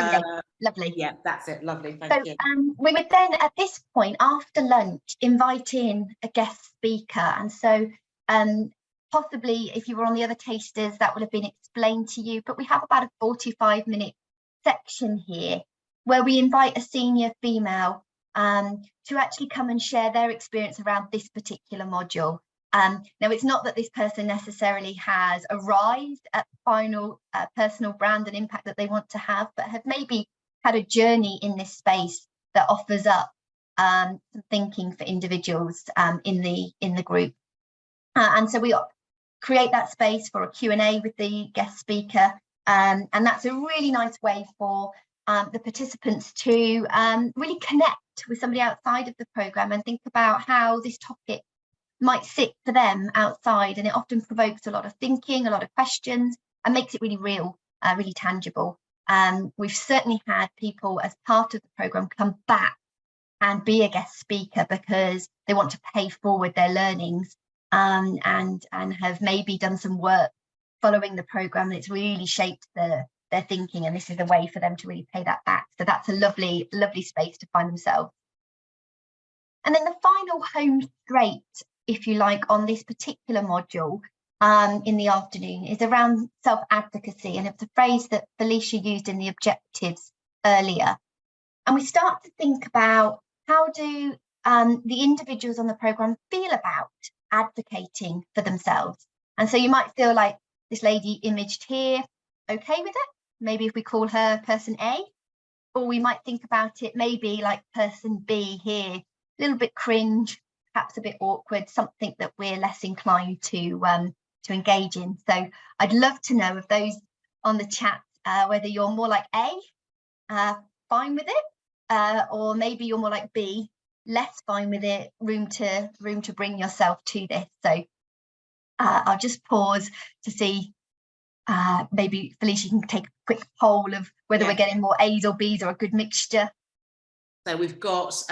Lovely. Yeah, that's it. Lovely. Thank you. We would then, at this point, after lunch, invite in a guest speaker, and so possibly, if you were on the other tasters, that would have been explained to you. But we have about a 45-minute section here where we invite a senior female to actually come and share their experience around this particular module. Now, it's not that this person necessarily has arrived at the final personal brand and impact that they want to have, but have maybe had a journey in this space that offers up some thinking for individuals in the group. And so we create that space for a Q&A with the guest speaker, and that's a really nice way for the participants to really connect with somebody outside of the programme and think about how this topic might sit for them outside, and it often provokes a lot of thinking, a lot of questions, and makes it really real, really tangible. We've certainly had people as part of the programme come back and be a guest speaker because they want to pay forward their learnings and have maybe done some work following the programme, and it's really shaped their thinking, and this is a way for them to really pay that back. So that's a lovely, lovely space to find themselves. And then the final home straight, if you like, on this particular module in the afternoon is around self-advocacy, and it's a phrase that Felicia used in the objectives earlier. And we start to think about how do the individuals on the programme feel about advocating for themselves. And so you might feel like this lady imaged here, okay with it? Maybe if we call her person A, or we might think about it maybe like person B here, a little bit cringe, perhaps a bit awkward, something that we're less inclined to engage in. So I'd love to know of those on the chat whether you're more like A, fine with it, or maybe you're more like B, less fine with it, room to bring yourself to this. So I'll just pause to see, maybe Felicia can take a quick poll of whether we're getting more A's or B's or a good mixture. So we've got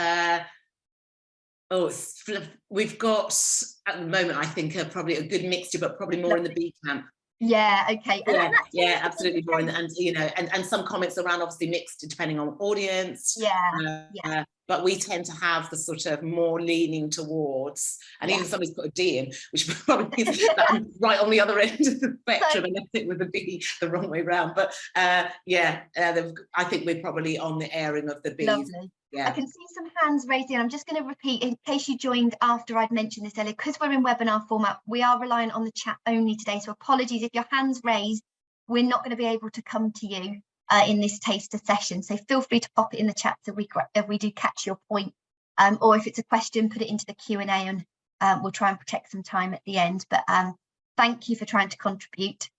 we've got at the moment, I think, probably a good mixture, but probably more in the B camp. Yeah, okay. Yeah, absolutely more. And you know, and some comments around obviously mixed depending on audience. Yeah. But we tend to have the sort of more leaning towards, and even somebody's put a D in, which probably is right on the other end of the spectrum, and left it with a B the wrong way round. But I think we're probably on the airing of the B's. Lovely. Yeah. I can see some hands raised in. I'm just going to repeat in case you joined after I'd mentioned this earlier, because we're in webinar format, we are reliant on the chat only today. So apologies if your hand's raised, we're not going to be able to come to you in this taster session. So feel free to pop it in the chat so if we do catch your point, or if it's a question, put it into the Q&A, and we'll try and protect some time at the end. But thank you for trying to contribute.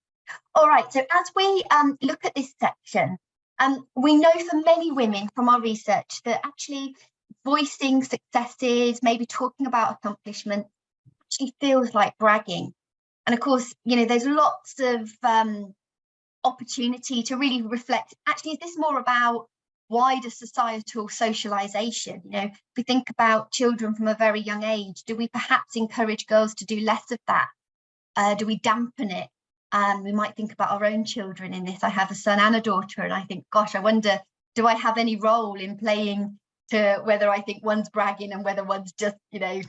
All right, so as we look at this section, we know for many women from our research that actually voicing successes, maybe talking about accomplishments, actually feels like bragging. And of course, you know, there's lots of opportunity to really reflect, actually, is this more about wider societal socialization? You know, if we think about children from a very young age, do we perhaps encourage girls to do less of that? Do we dampen it? We might think about our own children in this. I have a son and a daughter, and I think, gosh, I wonder, do I have any role in playing to whether I think one's bragging and whether one's just, you know,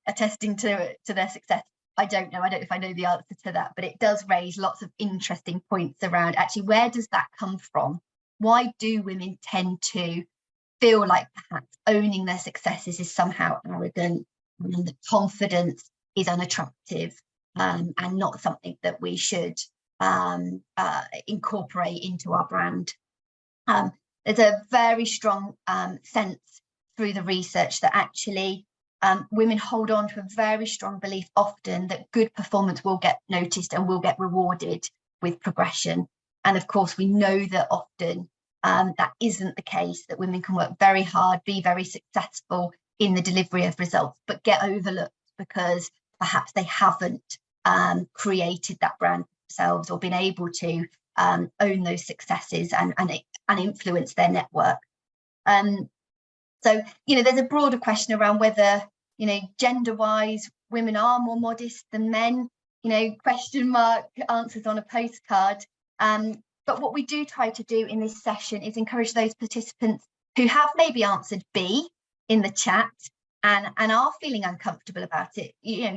attesting to their success? I don't know if I know the answer to that, but it does raise lots of interesting points around actually where does that come from? Why do women tend to feel like perhaps owning their successes is somehow arrogant, and that confidence is unattractive, and not something that we should incorporate into our brand? There's a very strong sense through the research that actually women hold on to a very strong belief often that good performance will get noticed and will get rewarded with progression. And of course, we know that often that isn't the case, that women can work very hard, be very successful in the delivery of results, but get overlooked because perhaps they haven't created that brand themselves or been able to own those successes and influence their network. So, there's a broader question around whether, gender-wise, women are more modest than men, question mark answers on a postcard. But what we do try to do in this session is encourage those participants who have maybe answered B in the chat and are feeling uncomfortable about it,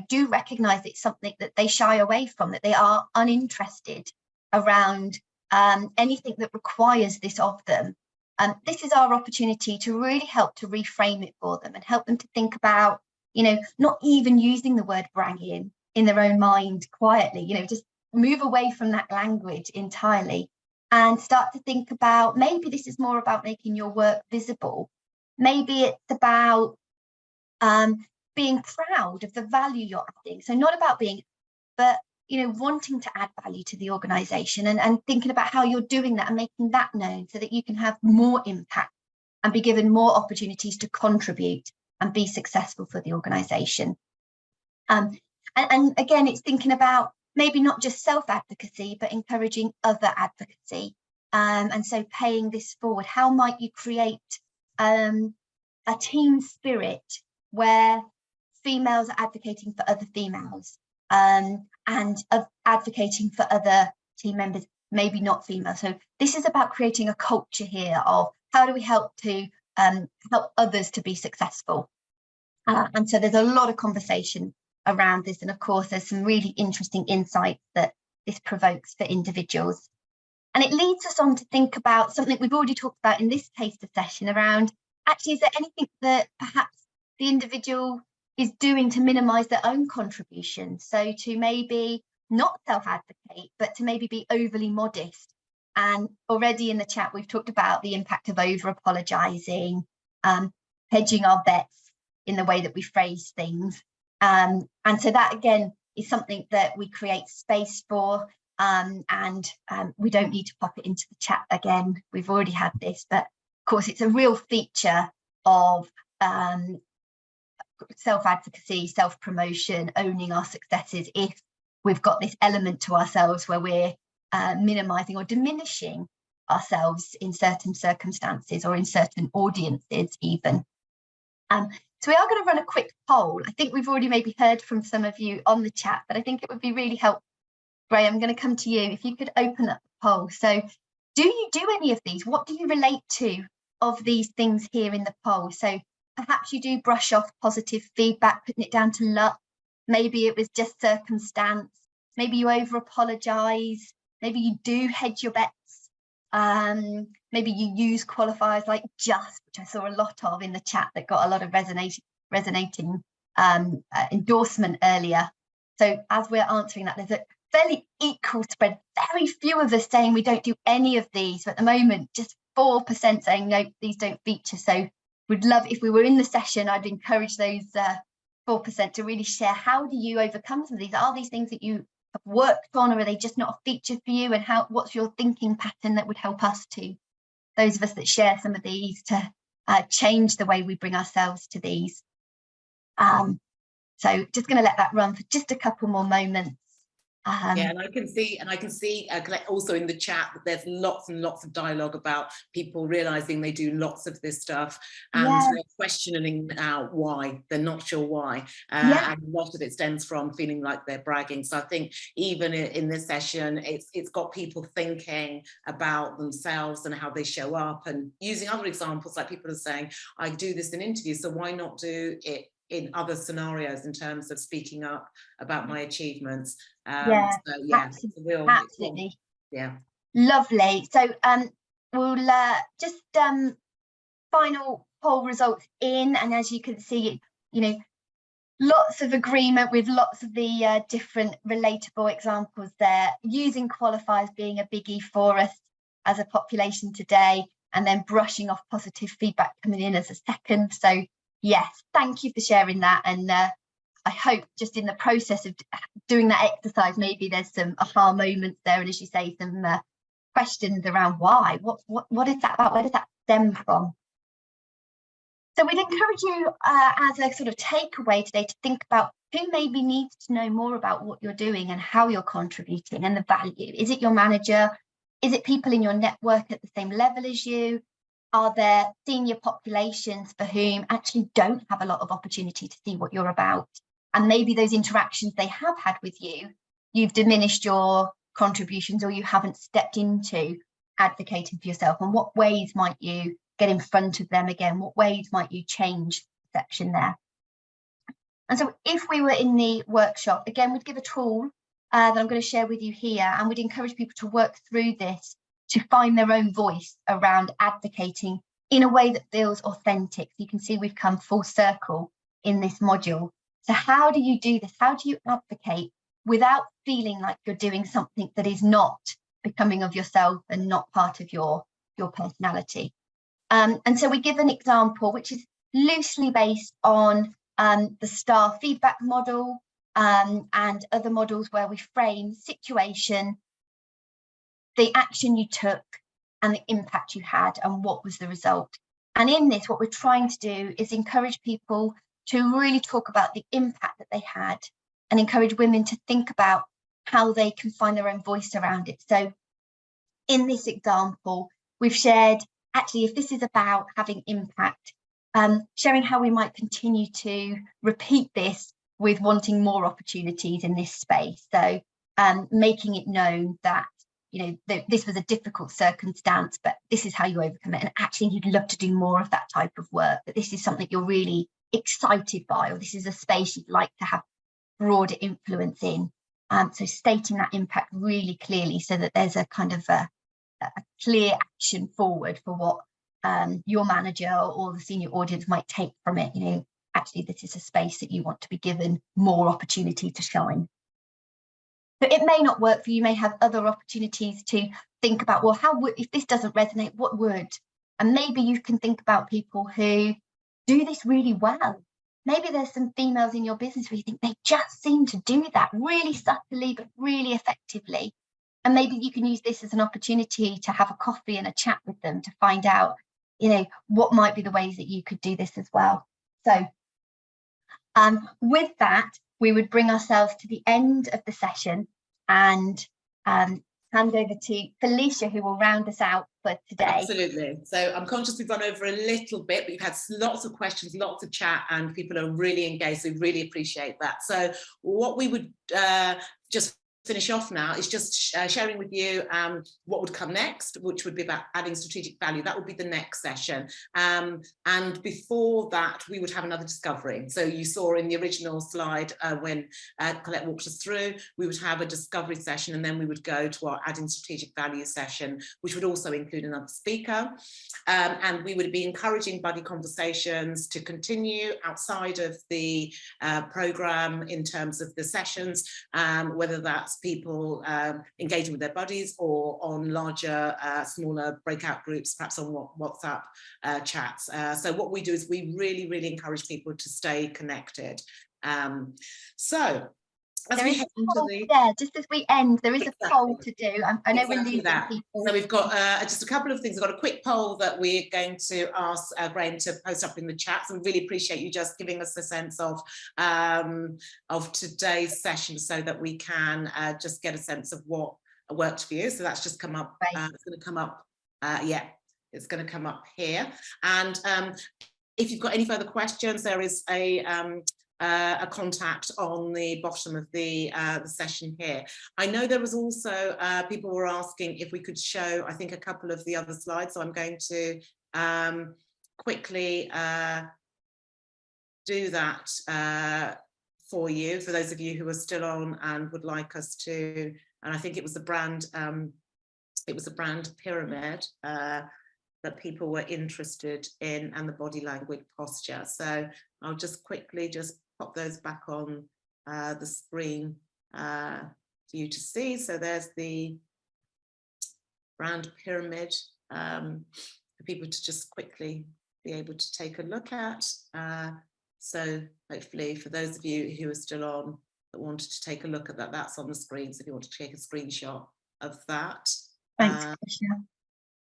do recognise it's something that they shy away from, that they are uninterested around anything that requires this of them. This is our opportunity to really help to reframe it for them and help them to think about, not even using the word bragging in their own mind quietly, just move away from that language entirely and start to think about, maybe this is more about making your work visible. Maybe it's about being proud of the value you're adding. So not about being, but wanting to add value to the organisation and thinking about how you're doing that and making that known so that you can have more impact and be given more opportunities to contribute and be successful for the organisation. And again, it's thinking about maybe not just self-advocacy, but encouraging other advocacy. And so paying this forward, how might you create a team spirit where females are advocating for other females, and of advocating for other team members, maybe not female. So this is about creating a culture here of how do we help to help others to be successful. And so there's a lot of conversation around this. And of course, there's some really interesting insights that this provokes for individuals. And it leads us on to think about something we've already talked about in this taster session around, actually, is there anything that perhaps the individual is doing to minimise their own contribution? So to maybe not self-advocate, but to maybe be overly modest. And already in the chat, we've talked about the impact of over-apologising, hedging our bets in the way that we phrase things. And so that, again, is something that we create space for. And we don't need to pop it into the chat again. We've already had this, but of course, it's a real feature of self-advocacy, self-promotion, owning our successes, if we've got this element to ourselves where we're minimising or diminishing ourselves in certain circumstances or in certain audiences even. So we are going to run a quick poll. I think we've already maybe heard from some of you on the chat, but I think it would be really helpful. Ray, I'm going to come to you. If you could open up the poll. So do you do any of these? What do you relate to of these things here in the poll? So perhaps you do brush off positive feedback, putting it down to luck. Maybe it was just circumstance. Maybe you over-apologise. Maybe you do hedge your bets. Maybe you use qualifiers like just, which I saw a lot of in the chat that got a lot of resonating endorsement earlier. So as we're answering that, there's a fairly equal spread. Very few of us saying we don't do any of these, but at the moment, just 4% saying no, these don't feature. So we'd love, if we were in the session, I'd encourage those 4% to really share, how do you overcome some of these? Are these things that you have worked on, or are they just not a feature for you? And what's your thinking pattern that would help us to, those of us that share some of these, to change the way we bring ourselves to these. So just going to let that run for just a couple more moments. Yeah, and I can see also in the chat that there's lots and lots of dialogue about people realizing they do lots of this stuff, and they're questioning now why, they're not sure why, and a lot of it stems from feeling like they're bragging. So I think even in this session, it's got people thinking about themselves and how they show up, and using other examples, like people are saying, I do this in interviews, so why not do it in other scenarios in terms of speaking up about my achievements. Yeah, so yeah, absolutely. Yeah. Lovely. So we'll just final poll results in, and as you can see, you know, lots of agreement with lots of the different relatable examples there, using qualifiers being a biggie for us as a population today, and then brushing off positive feedback coming in as a second. So yes, thank you for sharing that, and I hope just in the process of doing that exercise, maybe there's some aha moments there, and as you say, some questions around why, what is that about, where does that stem from? So we'd encourage you as a sort of takeaway today to think about who maybe needs to know more about what you're doing and how you're contributing and the value. Is it your manager? Is it people in your network at the same level as you? Are there senior populations for whom actually don't have a lot of opportunity to see what you're about? And maybe those interactions they have had with you, you've diminished your contributions, or you haven't stepped into advocating for yourself. And what ways might you get in front of them again? What ways might you change the section there? And so if we were in the workshop, again, we'd give a tool that I'm going to share with you here, and we'd encourage people to work through this to find their own voice around advocating in a way that feels authentic. You can see we've come full circle in this module. So how do you do this? How do you advocate without feeling like you're doing something that is not becoming of yourself and not part of your personality? And so we give an example which is loosely based on the STAR feedback model and other models where we frame situation, the action you took, and the impact you had, and what was the result. And in this, what we're trying to do is encourage people to really talk about the impact that they had, and encourage women to think about how they can find their own voice around it. So in this example, we've shared, actually, if this is about having impact, sharing how we might continue to repeat this with wanting more opportunities in this space. So making it known that, you know, this was a difficult circumstance, but this is how you overcome it. And actually, you'd love to do more of that type of work, that this is something you're really excited by, or this is a space you'd like to have broader influence in. So stating that impact really clearly, so that there's a kind of a clear action forward for what your manager or the senior audience might take from it. You know, actually, this is a space that you want to be given more opportunity to shine. But it may not work for you. You may have other opportunities to think about, well, how would, if this doesn't resonate, what would? And maybe you can think about people who do this really well. Maybe there's some females in your business where you think they just seem to do that really subtly, but really effectively. And maybe you can use this as an opportunity to have a coffee and a chat with them to find out, you know, what might be the ways that you could do this as well. So with that, we would bring ourselves to the end of the session and hand over to Felicia, who will round us out for today. Absolutely. So I'm conscious we've run over a little bit, but you've had lots of questions, lots of chat, and people are really engaged. So we really appreciate that. So what we would just finish off now is just sharing with you what would come next, which would be about adding strategic value. That would be the next session. And before that, we would have another discovery. So you saw in the original slide when Colette walked us through, we would have a discovery session, and then we would go to our adding strategic value session, which would also include another speaker. And we would be encouraging buddy conversations to continue outside of the programme in terms of the sessions, whether that's people engaging with their buddies or on larger, smaller breakout groups, perhaps on WhatsApp chats. So what we do is we really, really encourage people to stay connected. So as we head into the... just as we end, there is a poll to do. I know we're losing people. So we've got just a couple of things. We've got a quick poll that we're going to ask Graham to post up in the chat. So we really appreciate you just giving us a sense of today's session, so that we can just get a sense of what worked for you. So that's just come up. Right. It's going to come up. Yeah, it's going to come up here. And if you've got any further questions, there is a contact on the bottom of the session here. I know there was also people were asking if we could show, I think, a couple of the other slides. So I'm going to quickly do that for you, for those of you who are still on and would like us to, and I think it was a brand pyramid that people were interested in, and the body language posture. So I'll just quickly just pop those back on the screen for you to see. So there's the brand pyramid for people to just quickly be able to take a look at. So hopefully for those of you who are still on that wanted to take a look at that, that's on the screen. So if you want to take a screenshot of that. Thanks,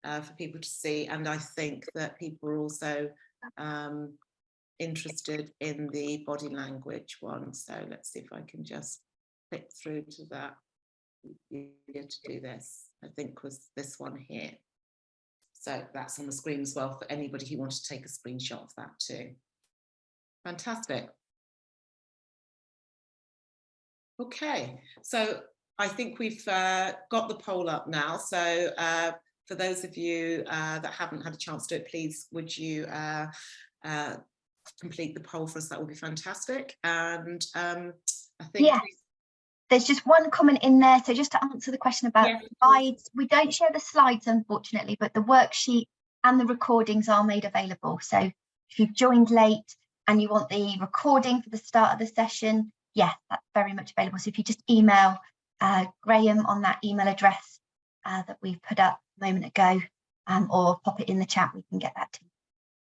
for people to see. And I think that people are also interested in the body language one. So let's see if I can just click through to that. Easier to do this, I think, was this one here. So that's on the screen as well for anybody who wanted to take a screenshot of that too. Fantastic. Okay, so I think we've got the poll up now. So for those of you that haven't had a chance to do it, please would you complete the poll for us? That would be fantastic. And I think there's just one comment in there. So just to answer the question about slides, we don't share the slides, unfortunately, but the worksheet and the recordings are made available. So if you've joined late and you want the recording for the start of the session, that's very much available. So if you just email Graham on that email address that we put up a moment ago, or pop it in the chat, we can get that to you.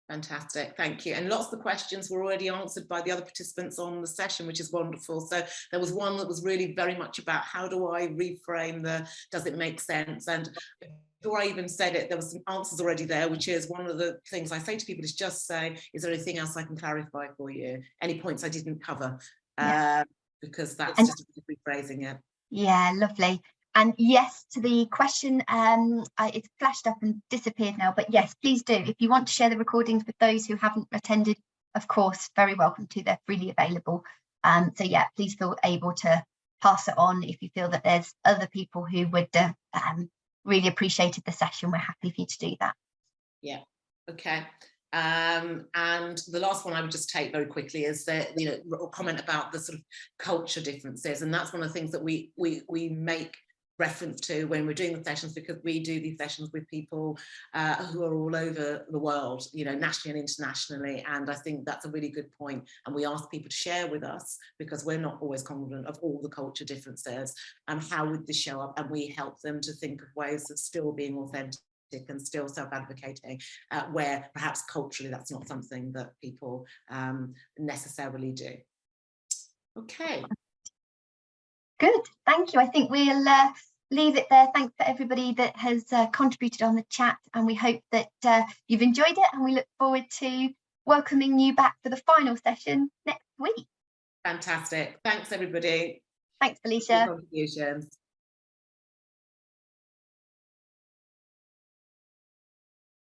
Fantastic, thank you. And lots of the questions were already answered by the other participants on the session, which is wonderful. So there was one that was really very much about how do I reframe does it make sense? And before I even said it, there was some answers already there, which is one of the things I say to people is just say, is there anything else I can clarify for you? Any points I didn't cover? Because that's just rephrasing it. Yeah, lovely. And yes to the question, it's flashed up and disappeared now, but yes, please do. If you want to share the recordings with those who haven't attended, of course, very welcome to. They're freely available. So yeah, please feel able to pass it on if you feel that there's other people who would really appreciated the session. We're happy for you to do that. Yeah, okay. And the last one I would just take very quickly is that, comment about the sort of culture differences. And that's one of the things that we make reference to when we're doing the sessions, because we do these sessions with people who are all over the world, nationally and internationally. And I think that's a really good point. And we ask people to share with us, because we're not always confident of all the culture differences and how would this show up. And we help them to think of ways of still being authentic and still self-advocating, where perhaps culturally that's not something that people necessarily do. Okay. Good, thank you. I think we'll leave it there. Thanks for everybody that has contributed on the chat, and we hope that you've enjoyed it, and we look forward to welcoming you back for the final session next week. Fantastic. Thanks, everybody. Thanks, Felicia. Contributions.